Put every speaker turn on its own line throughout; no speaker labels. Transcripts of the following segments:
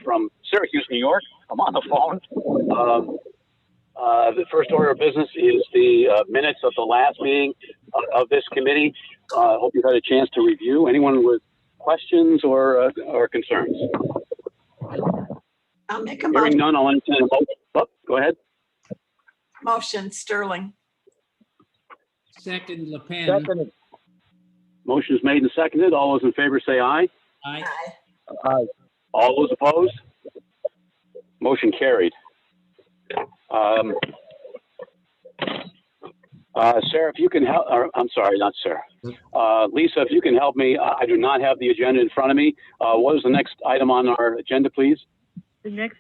from Syracuse, New York. I'm on the phone. The first order of business is the minutes of the last meeting of this committee. Hope you've had a chance to review. Anyone with questions or concerns?
I'll make a
Hearing
motion.
none, I'll entertain a motion. Oh, go ahead.
Motion, Sterling.
Second, Le Pen.
Second.
Motion is made and seconded. All those in favor say aye.
Aye.
Aye.
Aye.
All those opposed? Motion carried. Sarah, if you can help, or I'm sorry, not Sarah. Lisa, if you can help me, I do not have the agenda in front of me. What is the next item on our agenda, please?
The next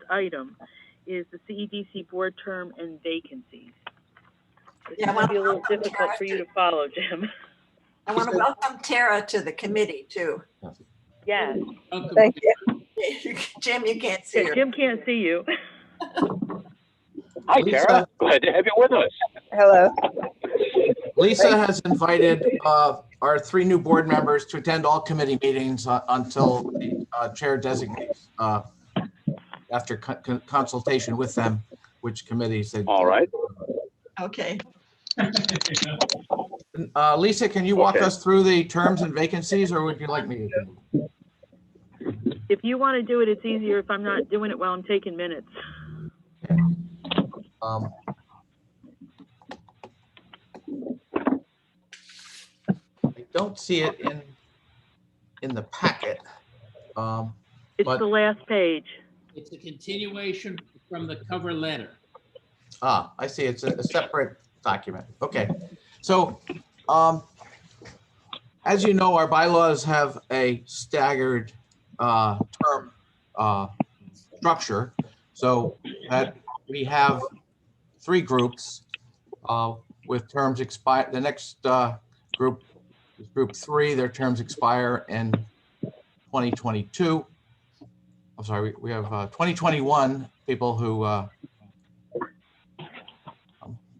item is the CEDC board term and vacancies. This
Yeah,
might be a little
welcome,
difficult
Tara,
for you
too.
to follow, Jim.
I want to welcome Tara to the committee too.
Yes.
Welcome.
Thank you.
Jim, you can't see
Yeah,
her.
Jim can't see you.
Hi,
Lisa.
Tara. Glad to have you with us.
Hello.
Lisa has invited our 3 new board members to attend all committee meetings until the chair designates after consultation with them, which committees they.
All right.
Okay.
Lisa, can you walk
Okay.
us through the terms and vacancies, or would you like me to?
If you want to do it, it's easier if I'm not doing it while I'm taking minutes.
Um, I don't see it in the packet.
It's
But-
the last page.
It's a continuation from the cover letter.
I see. It's a separate document. Okay. So, as you know, our bylaws have a staggered term structure. So that we have 3 groups with terms expire. The next group is group 3. Their terms expire in 2022. I'm sorry, we have 2021 people who, I'm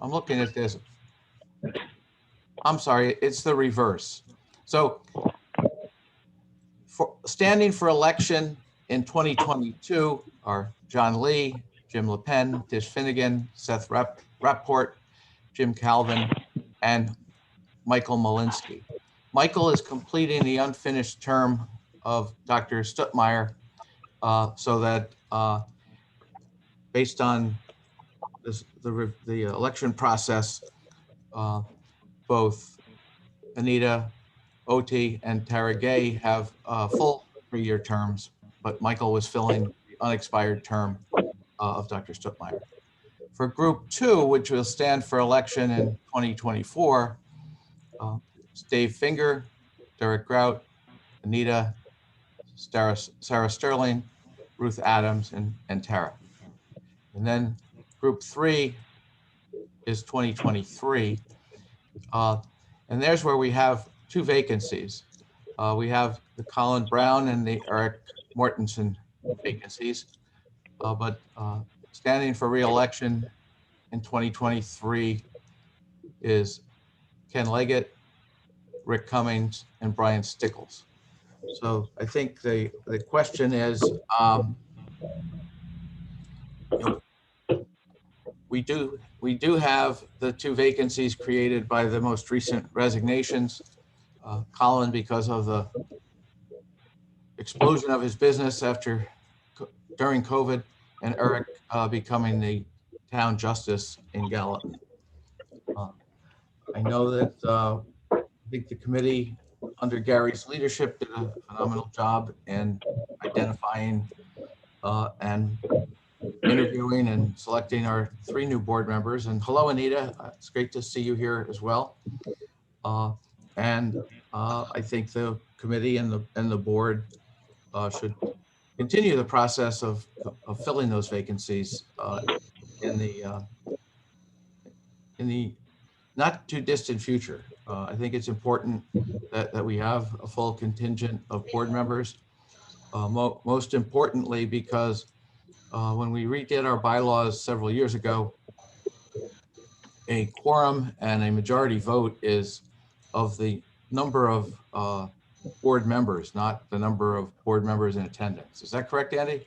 looking at this. I'm sorry, it's the reverse. So standing for election in 2022 are John Lee, Jim Le Pen, Tish Finnegan, Seth Rapport, Jim Calvin, and Michael Malinsky. Michael is completing the unfinished term of Dr. Stuttmeyer, so that based on the election process, both Anita Oti and Tara Gay have full 3-year terms, but Michael was filling the unexpired term of Dr. Stuttmeyer. For group 2, which will stand for election in 2024, Dave Finger, Derek Grout, Anita, Sarah Sterling, Ruth Adams, and Tara. And then group 3 is 2023. And there's where we have 2 vacancies. We have the Colin Brown and the Eric Mortensen vacancies, but standing for re-election in 2023 is Ken Leggett, Rick Cummings, and Brian Stickles. So I think the question is, we do have the 2 vacancies created by the most recent resignations. Colin, because of the explosion of his business during COVID, and Eric becoming the town justice in Gallatin. I know that I think the committee under Gary's leadership did a phenomenal job in identifying and interviewing and selecting our 3 new board members. And hello, Anita. It's great to see you here as well. And I think the committee and the board should continue the process of filling those vacancies in the not too distant future. I think it's important that we have a full contingent of board members. Most importantly, because when we redid our bylaws several years ago, a quorum and a majority vote is of the number of board members, not the number of board members in attendance. Is that correct, Andy?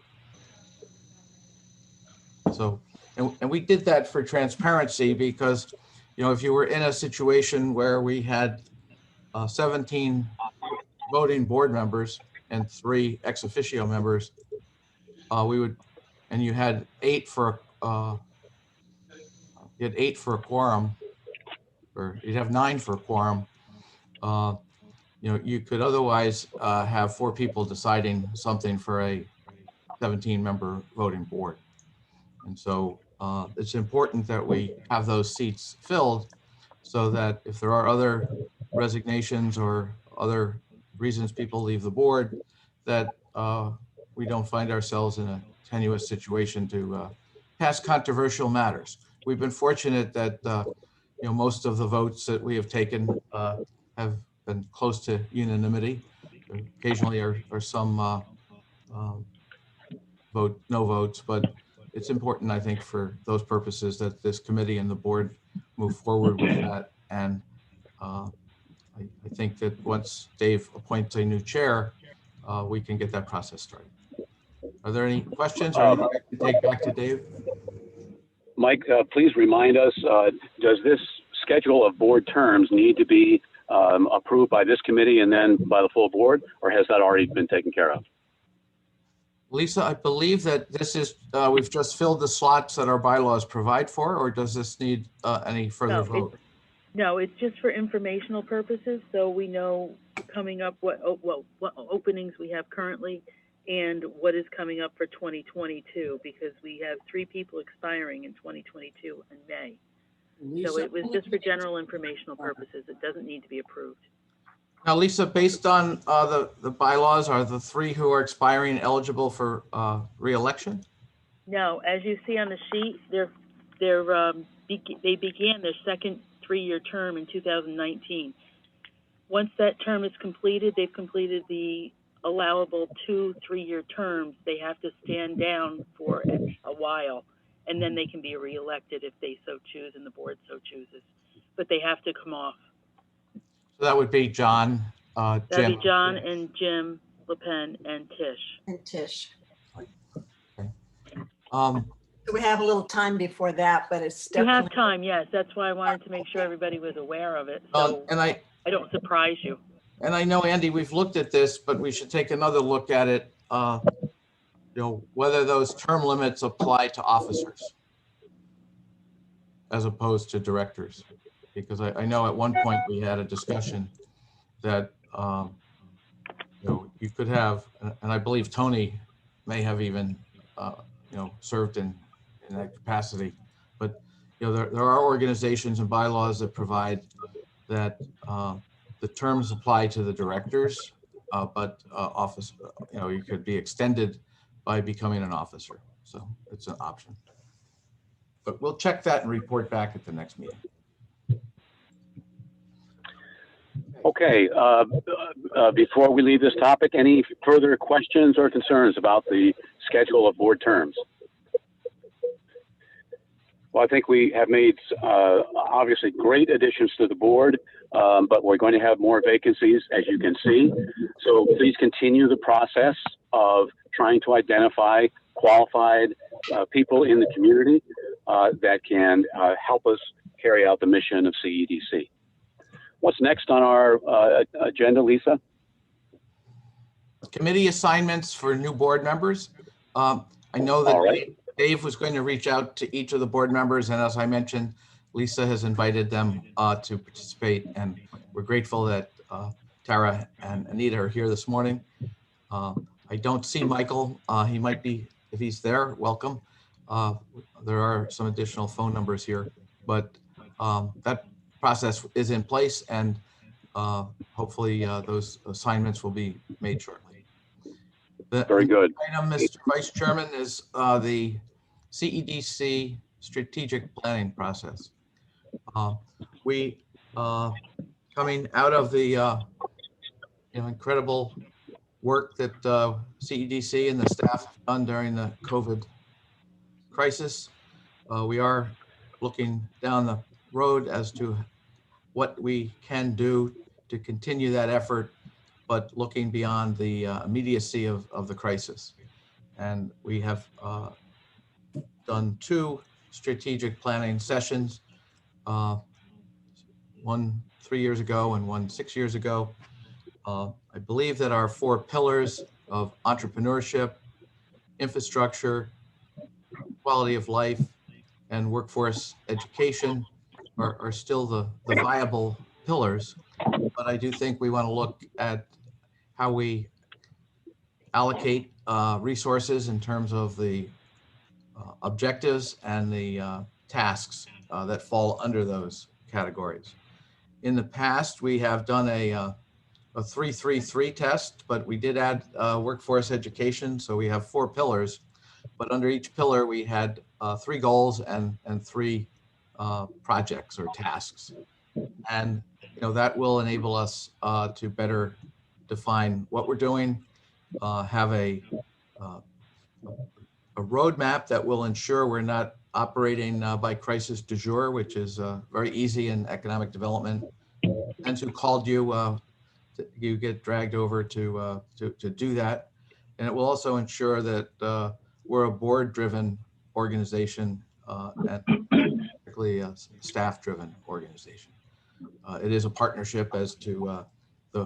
So, and we did that for transparency because, you know, if you were in a situation where we had 17 voting board members and 3 ex officio members, we would, and you had 8 for a quorum, or you'd have 9 for a quorum. You know, you could otherwise have 4 people deciding something for a 17-member voting board. And so it's important that we have those seats filled so that if there are other resignations or other reasons people leave the board, that we don't find ourselves in a tenuous situation to pass controversial matters. We've been fortunate that you know, most of the votes that we have taken have been close to unanimity. Occasionally are some no votes, but it's important, I think, for those purposes that this committee and the board move forward with that. And I think that once Dave appoints a new chair, we can get that process started. Are there any questions or anything I can take back to Dave?
Mike, please remind us, does this schedule of board terms need to be approved by this committee and then by the full board, or has that already been taken care of?
Lisa, I believe that this is, we've just filled the slots that our bylaws provide for, or does this need any further vote?
No, it's just for informational purposes, so we know coming up what openings we have currently and what is coming up for 2022, because we have 3 people expiring in 2022 in May. So it was just for general informational purposes. It doesn't need to be approved.
Now, Lisa, based on the bylaws, are the 3 who are expiring eligible for re-election?
No, as you see on the sheet, they began their second 3-year term in 2019. Once that term is completed, they've completed the allowable 2 3-year terms. They have to stand down for a while, and then they can be reelected if they so choose and the board so chooses. But they have to come off.
So that would be John,
That'd
Jim.
be John and Jim LePen and Tish.
And Tish.
Okay.
So we have a little time before that, but it's
You
definitely.
have time, yes. That's why I wanted to make sure everybody was aware of it, so
And
I don't surprise you.
And I know, Andy, we've looked at this, but we should take another look at it, you know, whether those term limits apply to officers as opposed to directors. Because I know at one point we had a discussion that, you know, you could have, and I believe Tony may have even, you know, served in that capacity. But, you know, there are organizations and bylaws that provide that the terms apply to the directors, but office, you know, you could be extended by becoming an officer. So it's an option. But we'll check that and report back at the next meeting.
Okay, before we leave this topic, any further questions or concerns about the schedule of board terms? Well, I think we have made obviously great additions to the board, but we're going to have more vacancies, as you can see. So please continue the process of trying to identify qualified people in the community that can help us carry out the mission of CEDC. What's next on our agenda, Lisa?
Committee assignments for new board members. I know that
Right.
Dave was going to reach out to each of the board members, and as I mentioned, Lisa has invited them to participate, and we're grateful that Tara and Anita are here this morning. I don't see Michael. He might be, if he's there, welcome. There are some additional phone numbers here, but that process is in place, and hopefully those assignments will be made shortly.
Very good.
Item, Mr. Vice Chairman, is the CEDC strategic planning process. We coming out of the you know, incredible work that CEDC and the staff have done during the COVID crisis, we are looking down the road as to what we can do to continue that effort, but looking beyond the immediacy of the crisis. And we have done 2 strategic planning sessions, one 3 years ago and one 6 years ago. I believe that our 4 pillars of entrepreneurship, infrastructure, quality of life, and workforce education are still the viable pillars. But I do think we want to look at how we allocate resources in terms of the objectives and the tasks that fall under those categories. In the past, we have done a 3-3-3 test, but we did add workforce education. So we have 4 pillars, but under each pillar, we had 3 goals and 3 projects or tasks. And that will enable us to better define what we're doing, have a roadmap that will ensure we're not operating by crisis du jour, which is very easy in economic development. And who called you, you get dragged over to do that. And it will also ensure that we're a board-driven organization and particularly a staff-driven organization. It is a partnership as to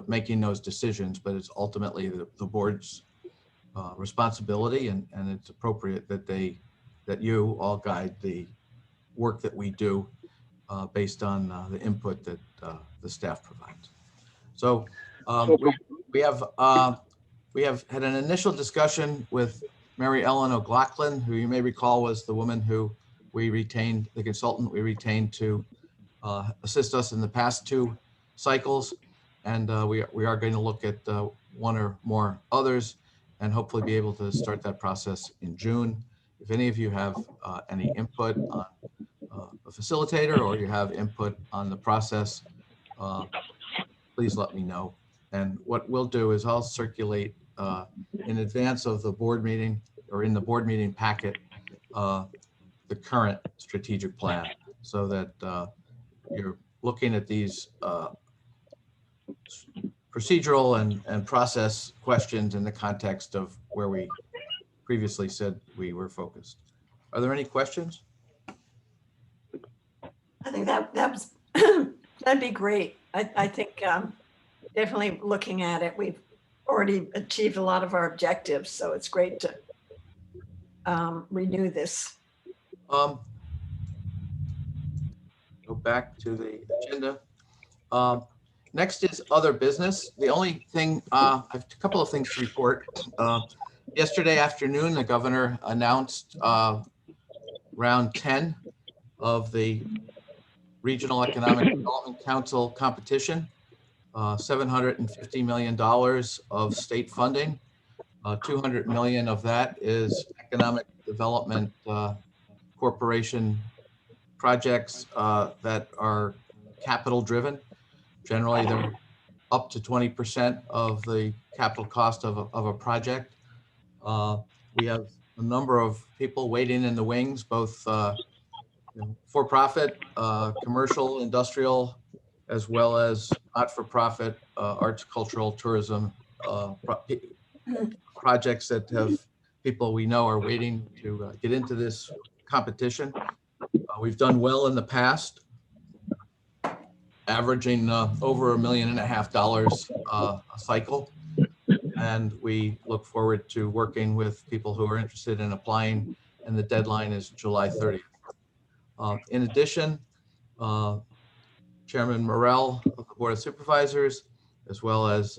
making those decisions, but it's ultimately the board's responsibility, and it's appropriate that you all guide the work that we do based on the input that the staff provides. So we have had an initial discussion with Mary Ellen O'Loughlin, who you may recall was the woman who we retained, the consultant we retained to assist us in the past 2 cycles. And we are going to look at 1 or more others and hopefully be able to start that process in June. If any of you have any input on a facilitator or you have input on the process, please let me know. And what we'll do is I'll circulate in advance of the board meeting or in the board meeting packet the current strategic plan, so that you're looking at these procedural and process questions in the context of where we previously said we were focused. Are there any questions?
I think that was, that'd be great. I think definitely looking at it, we've already achieved a lot of our objectives, so it's great to renew this.
Go back to the agenda. Next is other business. The only thing, I have a couple of things to report. Yesterday afternoon, the governor announced round 10 of the Regional Economic Development Council competition, $750 million of state funding. 200 million of that is economic development corporation projects that are capital driven. Generally, they're up to 20% of the capital cost of a project. We have a number of people waiting in the wings, both for-profit, commercial, industrial, as well as not-for-profit, arts, cultural, tourism projects that have people we know are waiting to get into this competition. We've done well in the past, averaging over $1.5 million a cycle. And we look forward to working with people who are interested in applying, and the deadline is July 30th. In addition, Chairman Morrell of the Board of Supervisors, as well as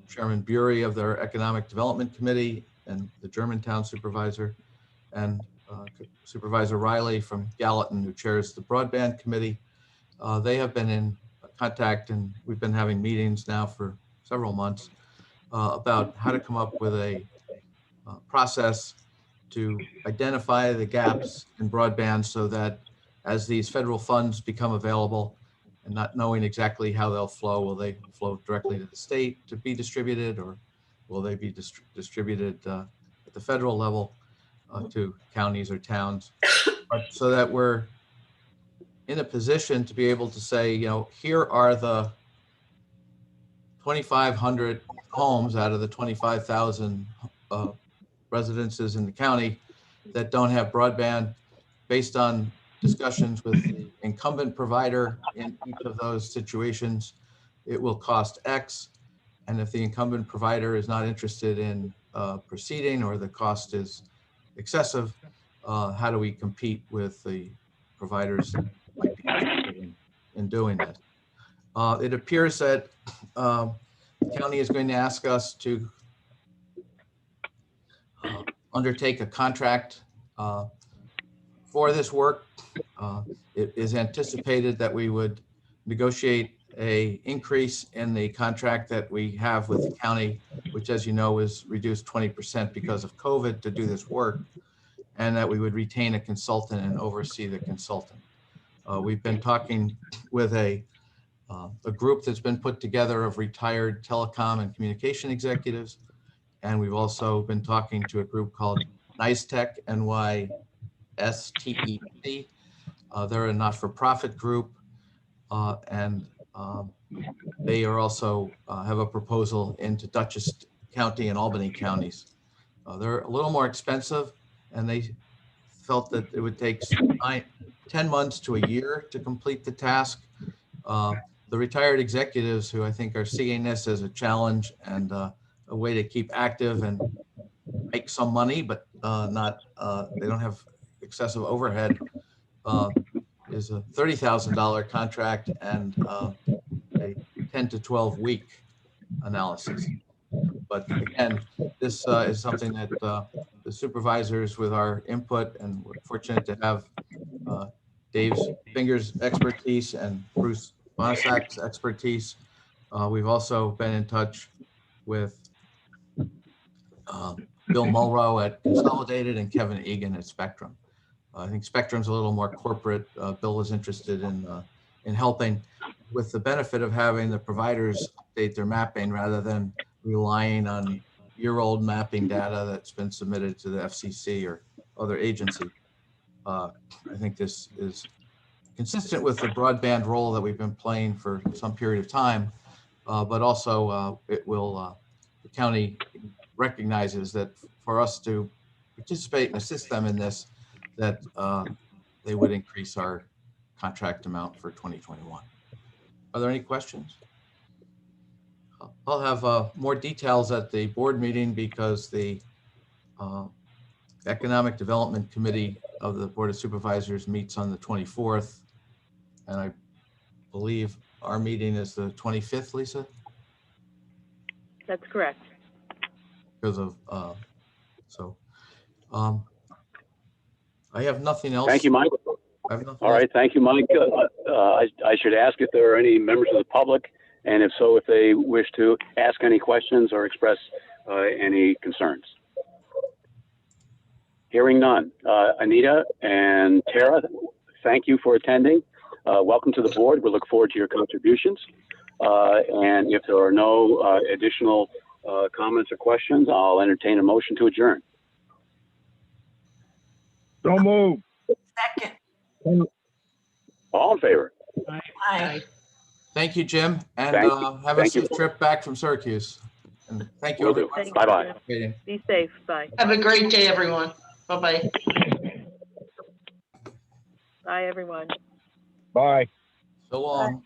Chairman Bury of their Economic Development Committee and the Germantown Supervisor, and Supervisor Riley from Gallatin, who chairs the Broadband Committee. They have been in contact, and we've been having meetings now for several months about how to come up with a process to identify the gaps in broadband, so that as these federal funds become available, and not knowing exactly how they'll flow, will they flow directly to the state to be distributed, or will they be distributed at the federal level to counties or towns, but so that we're in a position to be able to say, here are the 2,500 homes out of the 25,000 residences in the county that don't have broadband. Based on discussions with the incumbent provider in each of those situations, it will cost X. And if the incumbent provider is not interested in proceeding, or the cost is excessive, how do we compete with the providers that might be interested in doing this? It appears that the county is going to ask us to undertake a contract for this work. It is anticipated that we would negotiate a increase in the contract that we have with the county, which, as you know, is reduced 20% because of COVID to do this work, and that we would retain a consultant and oversee the consultant. We've been talking with a group that's been put together of retired telecom and communication executives. And we've also been talking to a group called NYSTEC, NYSTEC. They're a not-for-profit group. And they are also have a proposal into Dutchess County and Albany counties. They're a little more expensive, and they felt that it would take 10 months to a year to complete the task. The retired executives, who I think are seeing this as a challenge and a way to keep active and make some money, but they don't have excessive overhead, is a $30,000 contract and a 10 to 12 week analysis. But again, this is something that the supervisors, with our input, and we're fortunate to have Dave's fingers expertise and Bruce Bonasak's expertise. We've also been in touch with Bill Mulrow at Consolidated and Kevin Egan at Spectrum. I think Spectrum's a little more corporate. Bill is interested in helping, with the benefit of having the providers update their mapping rather than relying on year-old mapping data that's been submitted to the FCC or other agency. I think this is consistent with the broadband role that we've been playing for some period of time, but also it will, the county recognizes that for us to participate and assist them in this, that they would increase our contract amount for 2021. Are there any questions? I'll have more details at the board meeting, because the Economic Development Committee of the Board of Supervisors meets on the 24th. And I believe our meeting is the 25th, Lisa?
That's correct.
Because of, I have nothing else.
Thank you, Mike. All right, thank you, Mike. I should ask if there are any members of the public, and if so, if they wish to ask any questions or express any concerns. Hearing none. Anita and Tara, thank you for attending. Welcome to the board. We look forward to your contributions. And if there are no additional comments or questions, I'll entertain a motion to adjourn.
So move.
Second.
All in favor?
Aye.
Thank you, Jim, and
Thank you.
have a
Thank you.
safe trip back from Syracuse. And thank you,
Will do.
everyone.
Bye-bye.
Be safe. Bye.
Have a great day, everyone. Bye-bye.
Bye, everyone.
Bye.
So long.